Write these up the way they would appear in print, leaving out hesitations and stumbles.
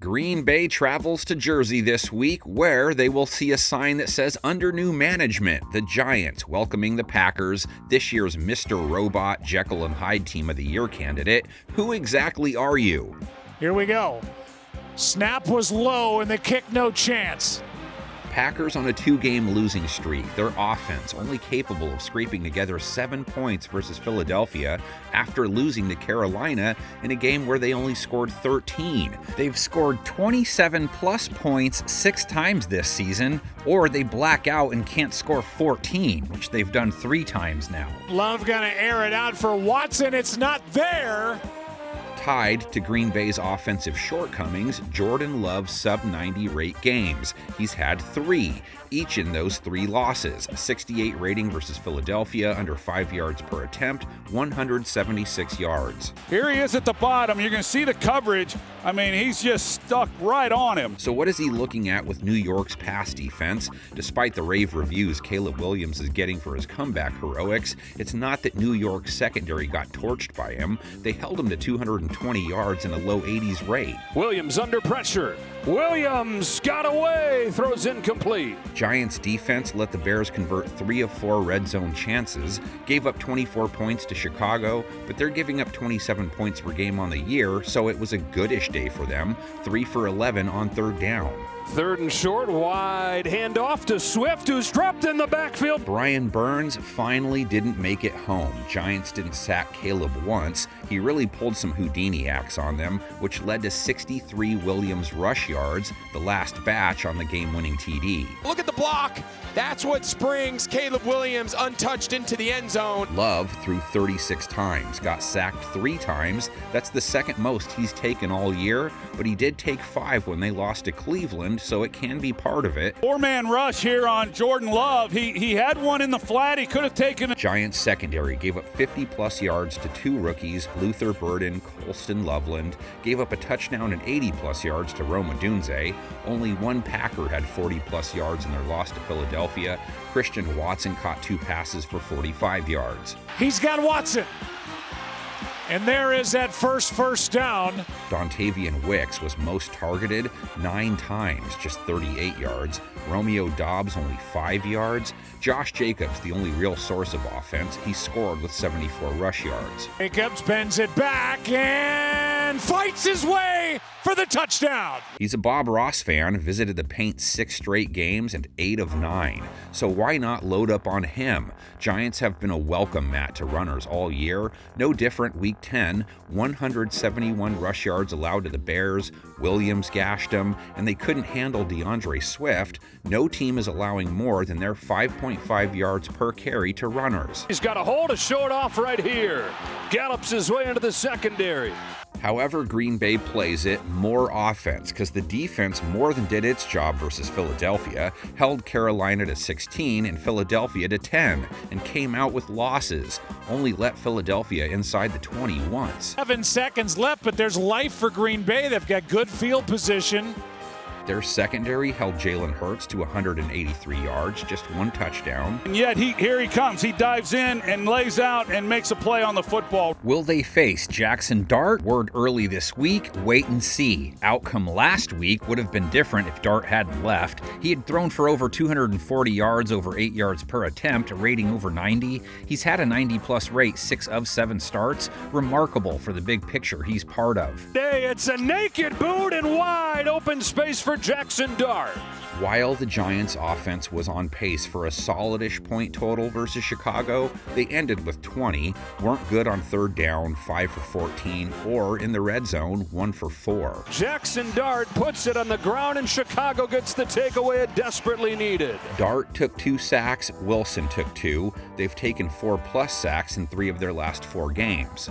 Green Bay travels to Jersey this week, where they will see a sign that says under new management, the Giants welcoming the Packers, this year's Mr. Robot, Jekyll and Hyde Team of the Year candidate. Who exactly are you? Here we go. Snap was low and the kick no chance. Packers on a 2-game losing streak. Their offense only capable of scraping together 7 points versus Philadelphia after losing to Carolina in a game where they only scored 13. They've scored 27-plus points 6 times this season, or they black out and can't score 14, which they've done 3 times now. Love gonna air it out for Watson. It's not there. Tied to Green Bay's offensive shortcomings, Jordan Love's sub-90 rate games. He's had 3, each in those 3 losses. A 68 rating versus Philadelphia, under 5 yards per attempt, 176 yards. Here he is at the bottom. You're going to see the coverage. I mean, he's just stuck right on him. So what is he looking at with New York's pass defense? Despite the rave reviews Caleb Williams is getting for his comeback heroics, it's not that New York's secondary got torched by him. They held him to 220 yards and a low 80s rate. Williams under pressure. Williams got away, throws incomplete. Giants defense let the Bears convert 3 of 4 red zone chances, gave up 24 points to Chicago, but they're giving up 27 points per game on the year, so it was a goodish day for them. 3 for 11 on 3rd down. 3rd and short, wide handoff to Swift, who's dropped in the backfield. Brian Burns finally didn't make it home. Giants didn't sack Caleb once. He really pulled some Houdini acts on them, which led to 63 Williams rush yards, the last batch on the game-winning TD. Look at the block. That's what springs Caleb Williams untouched into the end zone. Love threw 36 times, got sacked 3 times. That's the second most he's taken all year, but he did take 5 when they lost to Cleveland, so it can be part of it. 4-man rush here on Jordan Love. He had one in the flat. He could have taken it. Giants secondary gave up 50-plus yards to 2 rookies, Luther Burden, Colston Loveland, gave up a touchdown and 80-plus yards to Rome Odunze. Only 1 Packer had 40-plus yards in their loss to Philadelphia. Christian Watson caught 2 passes for 45 yards. He's got Watson. And there is that first down. Dontavian Wicks was most targeted 9 times, just 38 yards. Romeo Doubs only 5 yards. Josh Jacobs, the only real source of offense, he scored with 74 rush yards. Jacobs bends it back and fights his way for the touchdown. He's a Bob Ross fan, visited the paint 6 straight games and 8 of 9. So why not load up on him? Giants have been a welcome mat to runners all year. No different week 10, 171 rush yards allowed to the Bears. Williams gashed them, and they couldn't handle DeAndre Swift. No team is allowing more than their 5.5 yards per carry to runners. He's got a hole to show it off right here. Gallops his way into the secondary. However Green Bay plays it, more offense, because the defense more than did its job versus Philadelphia, held Carolina to 16 and Philadelphia to 10, and came out with losses. Only let Philadelphia inside the 20 once. 7 seconds left, but there's life for Green Bay. They've got good field position. Their secondary held Jalen Hurts to 183 yards, just 1 touchdown. And yet here he comes. He dives in and lays out and makes a play on the football. Will they face Jackson Dart? Word early this week, wait and see. Outcome last week would have been different if Dart hadn't left. He had thrown for over 240 yards, over 8 yards per attempt, a rating over 90. He's had a 90-plus rate 6 of 7 starts. Remarkable for the big picture he's part of. Hey, it's a naked boot and wide open space for Jackson Dart. While the Giants' offense was on pace for a solid-ish point total versus Chicago, they ended with 20, weren't good on 3rd down, 5 for 14, or in the red zone, 1 for 4. Jackson Dart puts it on the ground and Chicago gets the takeaway it desperately needed. Dart took 2 sacks, Wilson took 2. They've taken 4+ sacks in 3 of their last 4 games.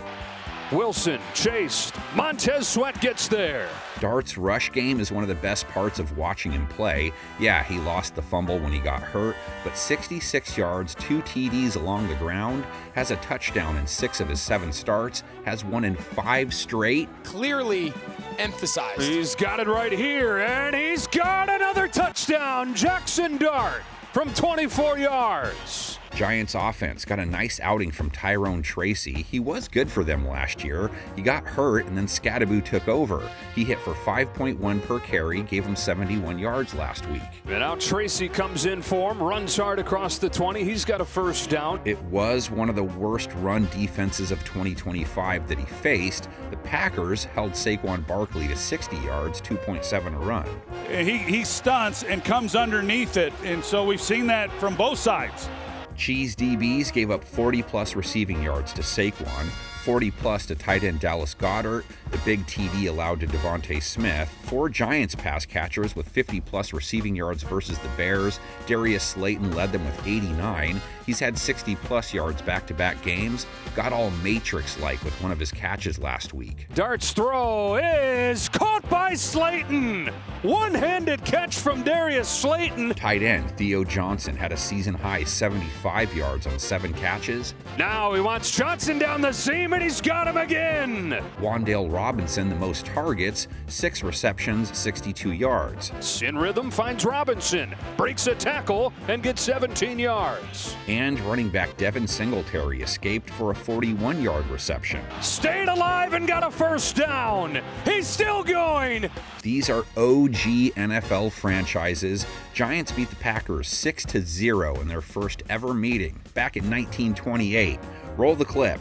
Wilson chased. Montez Sweat gets there. Dart's rush game is one of the best parts of watching him play. Yeah, he lost the fumble when he got hurt, but 66 yards, 2 TDs along the ground, has a touchdown in 6 of his 7 starts, has 1 in 5 straight. Clearly emphasized. He's got it right here, and he's got another touchdown. Jackson Dart from 24 yards. Giants offense got a nice outing from Tyrone Tracy. He was good for them last year. He got hurt and then Scadaboo took over. He hit for 5.1 per carry, gave him 71 yards last week. And now Tracy comes in for him, runs hard across the 20. He's got a first down. It was one of the worst run defenses of 2025 that he faced. The Packers held Saquon Barkley to 60 yards, 2.7 a run. He stunts and comes underneath it, and so we've seen that from both sides. Cheese DBs gave up 40-plus receiving yards to Saquon, 40-plus to tight end Dallas Goedert, the big TD allowed to Devontae Smith, 4 Giants pass catchers with 50-plus receiving yards versus the Bears. Darius Slayton led them with 89. He's had 60-plus yards back-to-back games. Got all Matrix-like with one of his catches last week. Dart's throw is caught by Slayton. One-handed catch from Darius Slayton. Tight end Theo Johnson had a season-high 75 yards on 7 catches. Now he wants Johnson down the seam, and he's got him again. Wan'Dale Robinson, the most targets, 6 receptions, 62 yards. Sin Rhythm finds Robinson, breaks a tackle, and gets 17 yards. And running back Devin Singletary escaped for a 41-yard reception. Stayed alive and got a first down. He's still going. These are OG NFL franchises. Giants beat the Packers 6-0 in their first ever meeting back in 1928. Roll the clip.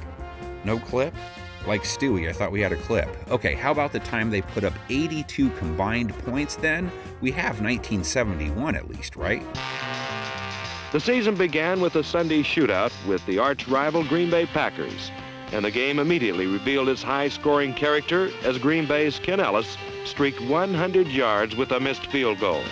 No clip? Like Stewie, I thought we had a clip. Okay, how about the time they put up 82 combined points then? We have 1971 at least, right? The season began with a Sunday shootout with the arch-rival Green Bay Packers, and the game immediately revealed its high-scoring character as Green Bay's Ken Ellis streaked 100 yards with a missed field goal.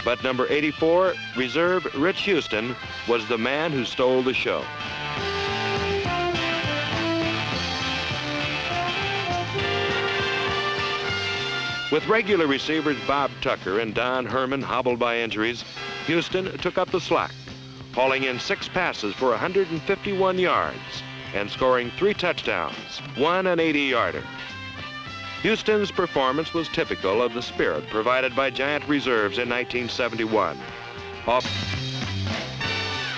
But number 84, reserve Rich Houston, was the man who stole the show. With regular receivers Bob Tucker and Don Herman hobbled by injuries, Houston took up the slack, hauling in 6 passes for 151 yards and scoring 3 touchdowns, 1 an 80-yarder. Houston's performance was typical of the spirit provided by Giant reserves in 1971.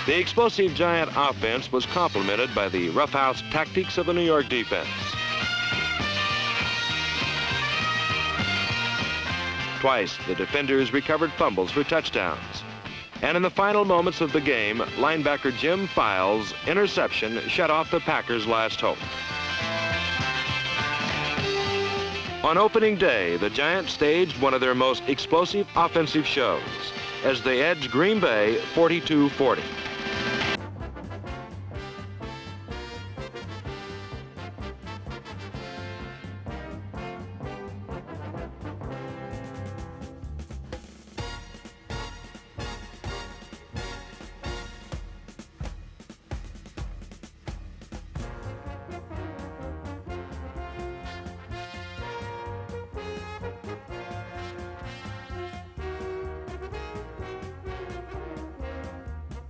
The explosive Giant offense was complemented by the roughhouse tactics of the New York defense. Twice, the defenders recovered fumbles for touchdowns. And in the final moments of the game, linebacker Jim Files' interception shut off the Packers' last hope. On opening day, the Giants staged one of their most explosive offensive shows as they edged Green Bay 42-40.